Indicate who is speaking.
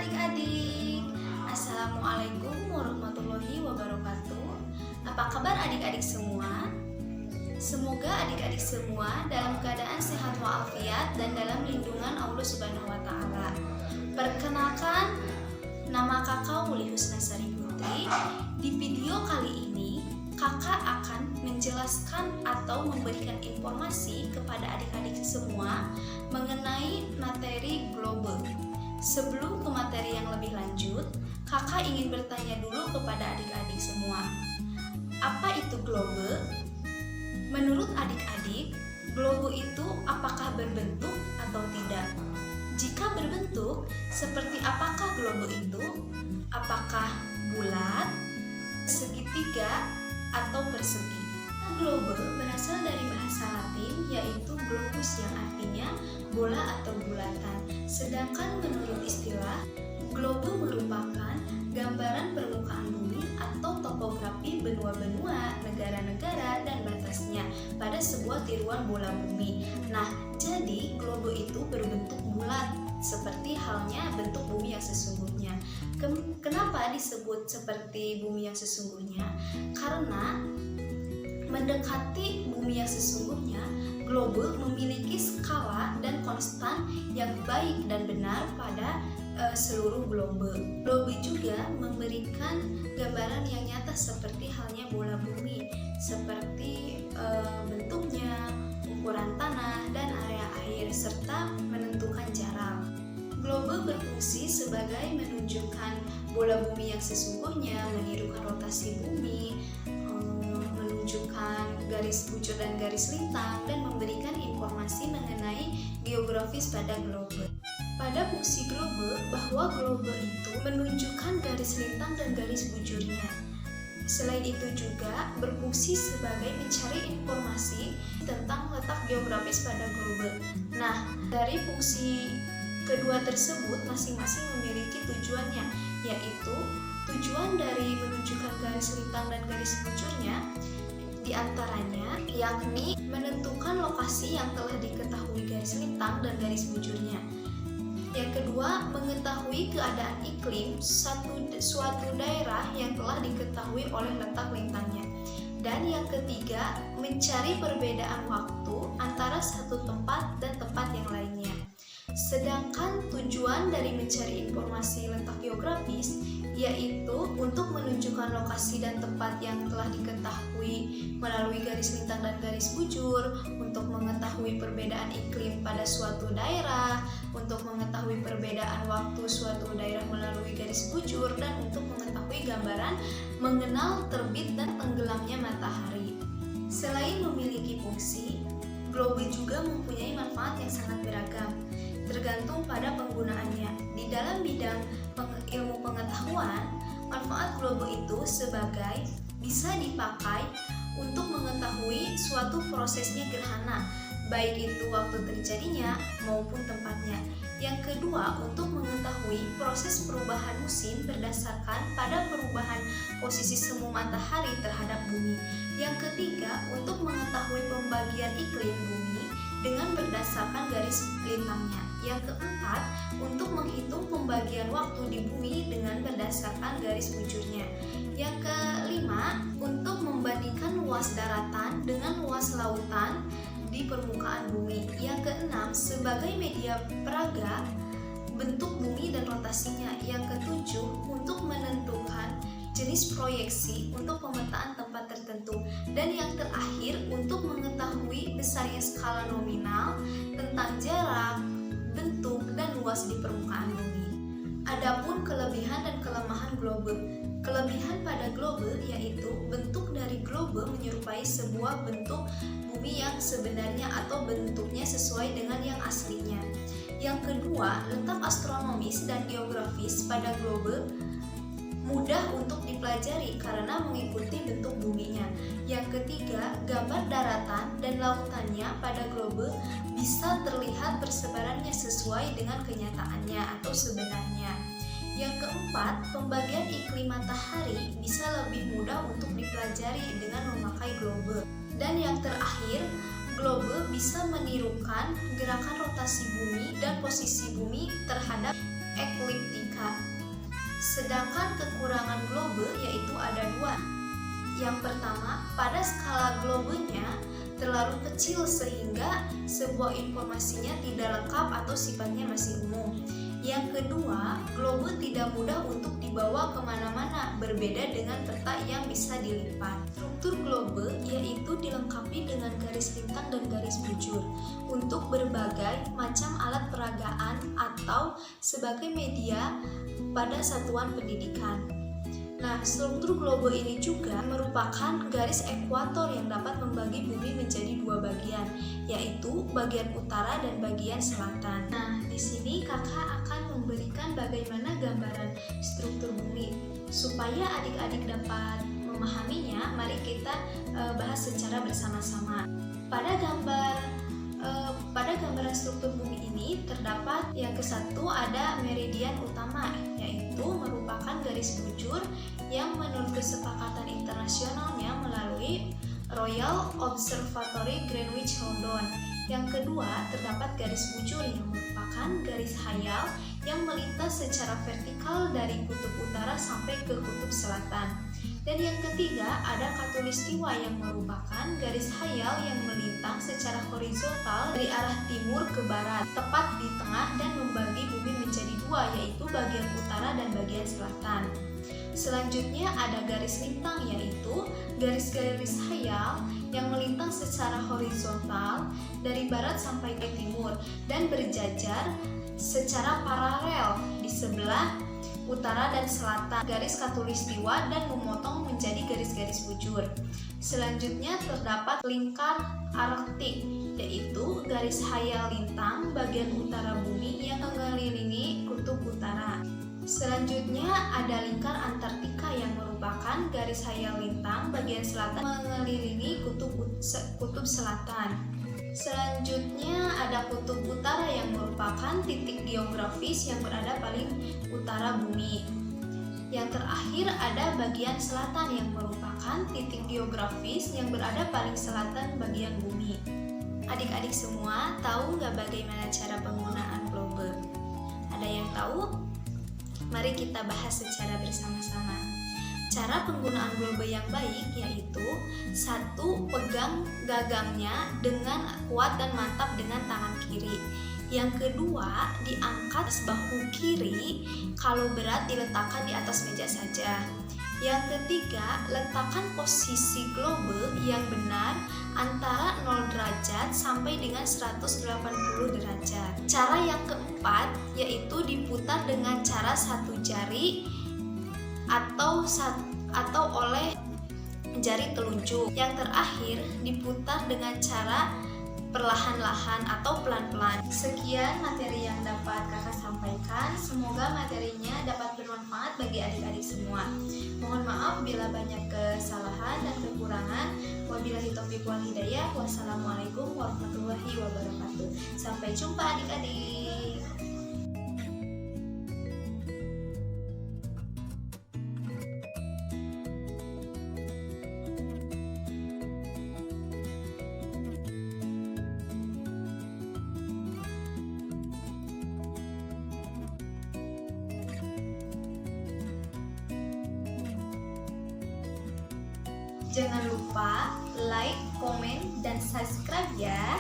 Speaker 1: adik-adik. Assalamualaikum warahmatullahi wabarakatuh. Apa kabar adik-adik semua? Semoga adik-adik semua dalam keadaan sehat walafiat dan dalam lindungan Allah Subhanahu wa taala. Perkenalkan, nama kakak Wuli Husnasari Putri. Di video kali ini, kakak akan menjelaskan atau memberikan informasi kepada adik-adik semua mengenai materi globe. Sebelum ke materi yang lebih lanjut, kakak ingin bertanya dulu kepada adik-adik semua. Apa itu globe? Menurut adik-adik, globe itu apakah berbentuk atau tidak? Jika berbentuk, seperti apakah globe itu? Apakah bulat, segitiga, atau persegi? Globe berasal dari bahasa Latin yaitu globus yang artinya bola atau bulatan. Sedangkan menurut istilah, globe merupakan gambaran permukaan bumi atau topografi benua-benua, negara-negara, dan batasnya pada sebuah tiruan bola bumi. Nah, jadi globe itu berbentuk bulat, seperti halnya bentuk bumi yang sesungguhnya. Kenapa disebut seperti bumi yang sesungguhnya? Karena mendekati bumi yang sesungguhnya, globe memiliki skala dan konstan yang baik dan benar pada seluruh globe. Globe juga memberikan gambaran yang nyata seperti halnya bola bumi, seperti bentuknya, ukuran tanah, dan area air, serta menentukan jarak. Globe berfungsi sebagai menunjukkan bola bumi yang sesungguhnya, menirukan rotasi bumi, menunjukkan garis bujur dan garis lintang, dan memberikan informasi mengenai geografis pada globe. Pada fungsi globe, bahwa globe itu menunjukkan garis lintang dan garis bujurnya. Selain itu juga berfungsi sebagai mencari informasi tentang letak geografis pada globe. Nah, dari fungsi kedua tersebut masing-masing memiliki tujuannya, yaitu tujuan dari menunjukkan garis lintang dan garis bujurnya diantaranya yakni menentukan lokasi yang telah diketahui garis lintang dan garis bujurnya. Yang kedua, mengetahui keadaan iklim suatu daerah yang telah diketahui oleh letak lintangnya. Dan yang ketiga, mencari perbedaan waktu antara satu tempat dan tempat yang lainnya. Sedangkan tujuan dari mencari informasi letak geografis yaitu untuk menunjukkan lokasi dan tempat yang telah diketahui melalui garis lintang dan garis bujur, untuk mengetahui perbedaan iklim pada suatu daerah, untuk mengetahui perbedaan waktu suatu daerah melalui garis bujur, dan untuk mengetahui gambaran mengenal terbit dan tenggelamnya matahari. Selain memiliki fungsi, globe juga mempunyai manfaat yang sangat beragam, tergantung pada penggunaannya. Di dalam bidang ilmu pengetahuan, manfaat globe itu sebagai bisa dipakai untuk mengetahui suatu prosesnya gerhana, baik itu waktu terjadinya maupun tempatnya. Yang kedua, untuk mengetahui proses perubahan musim berdasarkan pada perubahan posisi semu matahari terhadap bumi. Yang ketiga, untuk mengetahui pembagian iklim bumi dengan berdasarkan garis lintangnya. Yang keempat, untuk menghitung pembagian waktu di bumi dengan berdasarkan garis bujurnya. Yang kelima, untuk membandingkan luas daratan dengan luas lautan di permukaan bumi. Yang keenam, sebagai media peraga bentuk bumi dan rotasinya. Yang ketujuh, untuk menentukan jenis proyeksi untuk pemetaan tempat tertentu. Dan yang terakhir, untuk mengetahui besarnya skala nominal tentang jarak, bentuk, dan luas di permukaan bumi. Adapun kelebihan dan kelemahan globe. Kelebihan pada globe yaitu bentuk dari globe menyerupai sebuah bentuk bumi yang sebenarnya atau bentuknya sesuai dengan yang aslinya. Yang kedua, letak astronomis dan geografis pada globe mudah untuk dipelajari karena mengikuti bentuk buminya. Yang ketiga, gambar daratan dan lautannya pada globe bisa terlihat persebarannya sesuai dengan kenyataannya atau sebenarnya. Yang keempat, pembagian iklim matahari bisa lebih mudah untuk dipelajari dengan memakai globe. Dan yang terakhir, globe bisa menirukan gerakan rotasi bumi dan posisi bumi terhadap ekliptika. Sedangkan kekurangan globe yaitu ada dua. Yang pertama, pada skala globenya terlalu kecil sehingga sebuah informasinya tidak lengkap atau sifatnya masih umum. Yang kedua, globe tidak mudah untuk dibawa kemana-mana, berbeda dengan peta yang bisa dilipat. Struktur globe yaitu dilengkapi dengan garis lintang dan garis bujur untuk berbagai macam alat peragaan atau sebagai media pada satuan pendidikan. Nah, struktur globe ini juga merupakan garis ekuator yang dapat membagi bumi menjadi dua bagian, yaitu bagian utara dan bagian selatan. Nah, di sini kakak akan memberikan bagaimana gambaran struktur bumi. Supaya adik-adik dapat memahaminya, mari kita bahas secara bersama-sama. Pada gambaran struktur bumi ini terdapat yang ke-1 ada meridian utama, yaitu merupakan garis bujur yang menurut kesepakatan internasionalnya melalui Royal Observatory Greenwich London. Yang kedua terdapat garis bujur yang merupakan garis hayal yang melintas secara vertikal dari kutub utara sampai ke kutub selatan. Dan yang ketiga ada khatulistiwa yang merupakan garis hayal yang melintang secara horizontal dari arah timur ke barat, tepat di tengah dan membagi bumi menjadi dua, yaitu bagian utara dan bagian selatan. Selanjutnya ada garis lintang, yaitu garis-garis hayal yang melintang secara horizontal dari barat sampai ke timur dan berjajar secara paralel di sebelah utara dan selatan garis khatulistiwa dan memotong menjadi garis-garis bujur. Selanjutnya terdapat lingkar Arktik, yaitu garis hayal lintang bagian utara bumi yang mengelilingi kutub utara. Selanjutnya ada lingkar Antartika yang merupakan garis hayal lintang bagian selatan mengelilingi kutub selatan. Selanjutnya ada kutub utara yang merupakan titik geografis yang berada paling utara bumi. Yang terakhir ada bagian selatan yang merupakan titik geografis yang berada paling selatan bagian bumi. Adik-adik semua tahu nggak bagaimana cara penggunaan globe? Ada yang tahu? Mari kita bahas secara bersama-sama. Cara penggunaan globe yang baik yaitu 1. Pegang gagangnya dengan kuat dan mantap dengan tangan kiri. Yang kedua, diangkat bahu kiri, kalau berat diletakkan di atas meja saja. Yang ketiga, letakkan posisi globe yang benar antara 0 derajat sampai dengan 180 derajat. Cara yang keempat yaitu diputar dengan cara satu jari atau oleh jari telunjuk. Yang terakhir diputar dengan cara perlahan-lahan atau pelan-pelan. Sekian materi yang dapat kakak sampaikan. Semoga materinya dapat bermanfaat bagi adik-adik semua. Mohon maaf bila banyak kesalahan dan kekurangan. Wabillahi taufiq wal hidayah. Wassalamualaikum warahmatullahi wabarakatuh. Sampai jumpa adik-adik. Jangan lupa like, komen, dan subscribe ya.